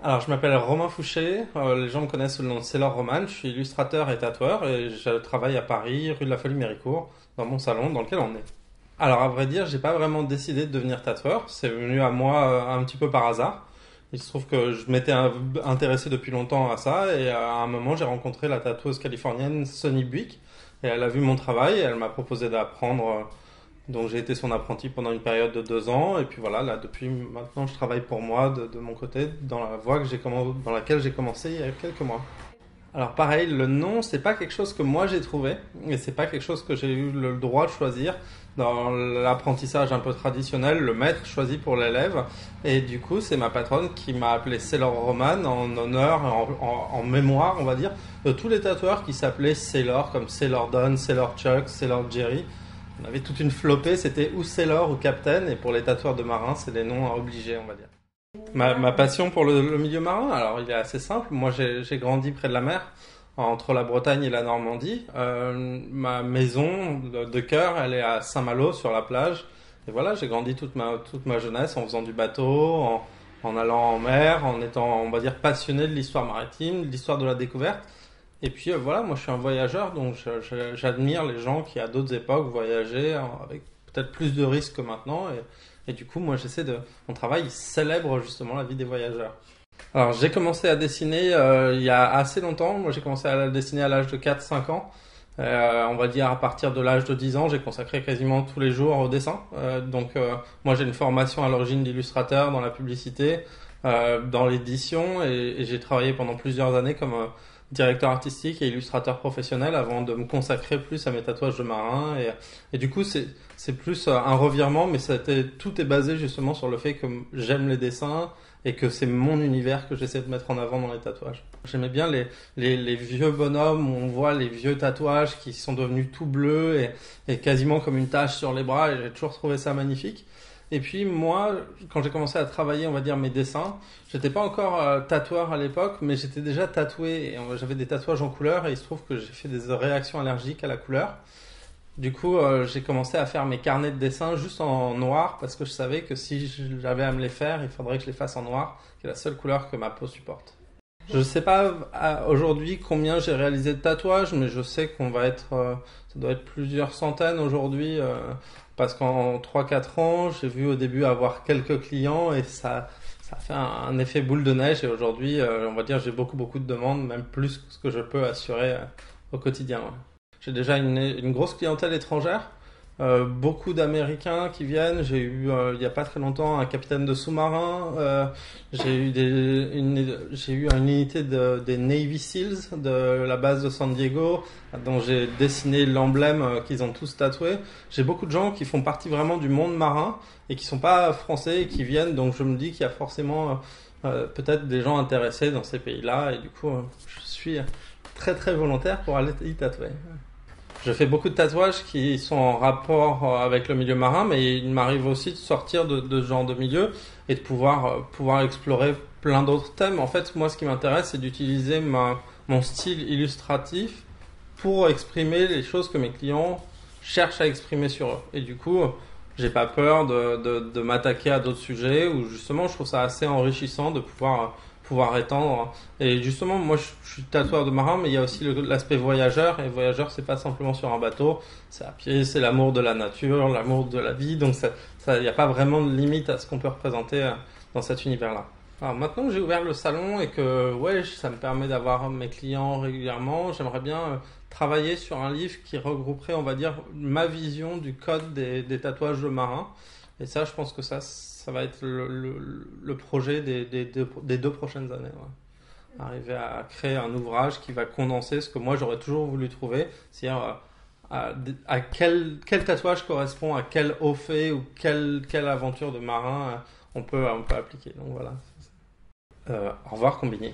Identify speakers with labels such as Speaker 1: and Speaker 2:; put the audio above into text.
Speaker 1: Alors, je m'appelle Romain Fouché, les gens me connaissent sous le nom de Sailor Roman, je suis illustrateur et tatoueur et je travaille à Paris, rue de la Folie-Méricourt, dans mon salon dans lequel on est. Alors, à vrai dire, j'ai pas vraiment décidé de devenir tatoueur, c'est venu à moi un petit peu par hasard. Il se trouve que je m'étais intéressé depuis longtemps à ça et à un moment j'ai rencontré la tatoueuse californienne Sonny Buick et elle a vu mon travail et elle m'a proposé d'apprendre. Donc j'ai été son apprenti pendant une période de 2 ans et puis voilà, là depuis maintenant je travaille pour moi de mon côté dans la voie dans laquelle j'ai commencé il y a quelques mois. Alors pareil, le nom c'est pas quelque chose que moi j'ai trouvé et c'est pas quelque chose que j'ai eu le droit de choisir. Dans l'apprentissage un peu traditionnel, le maître choisit pour l'élève et du coup c'est ma patronne qui m'a appelé Sailor Roman en honneur, en mémoire on va dire, de tous les tatoueurs qui s'appelaient Sailor comme Sailor Don, Sailor Chuck, Sailor Jerry. On avait toute une flopée, c'était ou Sailor ou Captain, et pour les tatoueurs de marins, c'est des noms obligés, on va dire. Ma passion pour le milieu marin, alors il est assez simple. Moi, j'ai grandi près de la mer, entre la Bretagne et la Normandie. Ma maison de cœur, elle est à Saint-Malo, sur la plage. Et voilà, j'ai grandi toute ma jeunesse en faisant du bateau, en allant en mer, en étant, on va dire, passionné de l'histoire maritime, de l'histoire de la découverte. Et puis voilà, moi je suis un voyageur, donc j'admire les gens qui à d'autres époques voyageaient avec peut-être plus de risques que maintenant. Et du coup, moi mon travail il célèbre justement la vie des voyageurs. Alors j'ai commencé à dessiner il y a assez longtemps. Moi j'ai commencé à dessiner à l'âge de 4-5 ans. On va dire à partir de l'âge de 10 ans, j'ai consacré quasiment tous les jours au dessin. Moi j'ai une formation à l'origine d'illustrateur dans la publicité, dans l'édition et j'ai travaillé pendant plusieurs années comme directeur artistique et illustrateur professionnel avant de me consacrer plus à mes tatouages de marin et du coup c'est plus un revirement mais tout est basé justement sur le fait que j'aime les dessins et que c'est mon univers que j'essaie de mettre en avant dans les tatouages. J'aimais bien les vieux bonhommes où on voit les vieux tatouages qui sont devenus tout bleus et quasiment comme une tache sur les bras et j'ai toujours trouvé ça magnifique. Et puis moi, quand j'ai commencé à travailler, on va dire mes dessins, j'étais pas encore tatoueur à l'époque, mais j'étais déjà tatoué et j'avais des tatouages en couleur et il se trouve que j'ai fait des réactions allergiques à la couleur. Du coup, j'ai commencé à faire mes carnets de dessin juste en noir parce que je savais que si j'avais à me les faire, il faudrait que je les fasse en noir, qui est la seule couleur que ma peau supporte. Je sais pas aujourd'hui combien j'ai réalisé de tatouages, mais je sais ça doit être plusieurs centaines aujourd'hui, parce qu'en 3-4 ans, j'ai vu au début avoir quelques clients et ça a fait un effet boule de neige et aujourd'hui, on va dire, j'ai beaucoup de demandes, même plus que ce que je peux assurer au quotidien. Ouais. J'ai déjà une grosse clientèle étrangère. Beaucoup d'Américains qui viennent. J'ai eu il y a pas très longtemps un capitaine de sous-marin. J'ai eu une unité des Navy Seals de la base de San Diego dont j'ai dessiné l'emblème qu'ils ont tous tatoué. J'ai beaucoup de gens qui font partie vraiment du monde marin et qui sont pas français et qui viennent. Donc je me dis qu'il y a forcément peut-être des gens intéressés dans ces pays-là et du coup je suis très volontaire pour aller y tatouer. Je fais beaucoup de tatouages qui sont en rapport avec le milieu marin, mais il m'arrive aussi de sortir de ce genre de milieu et de pouvoir explorer plein d'autres thèmes. En fait, moi, ce qui m'intéresse, c'est d'utiliser mon style illustratif pour exprimer les choses que mes clients cherchent à exprimer sur eux. Et du coup, j'ai pas peur de m'attaquer à d'autres sujets où justement, je trouve ça assez enrichissant de pouvoir étendre. Et justement, moi, je suis tatoueur de marin, mais il y a aussi l'aspect voyageur. Et voyageur, c'est pas simplement sur un bateau, c'est à pied, c'est l'amour de la nature, l'amour de la vie. Donc, il n'y a pas vraiment de limite à ce qu'on peut représenter dans cet univers-là. Alors maintenant que j'ai ouvert le salon et que ouais, ça me permet d'avoir mes clients régulièrement, j'aimerais bien travailler sur un livre qui regrouperait, on va dire, ma vision du code des tatouages de marin. Et ça, je pense que ça va être le projet des 2 prochaines années. Ouais. Arriver à créer un ouvrage qui va condenser ce que moi j'aurais toujours voulu trouver, c'est-à-dire à quel tatouage correspond à quel haut fait ou quelle aventure de marin on peut appliquer. Donc voilà. Au revoir, Combiné.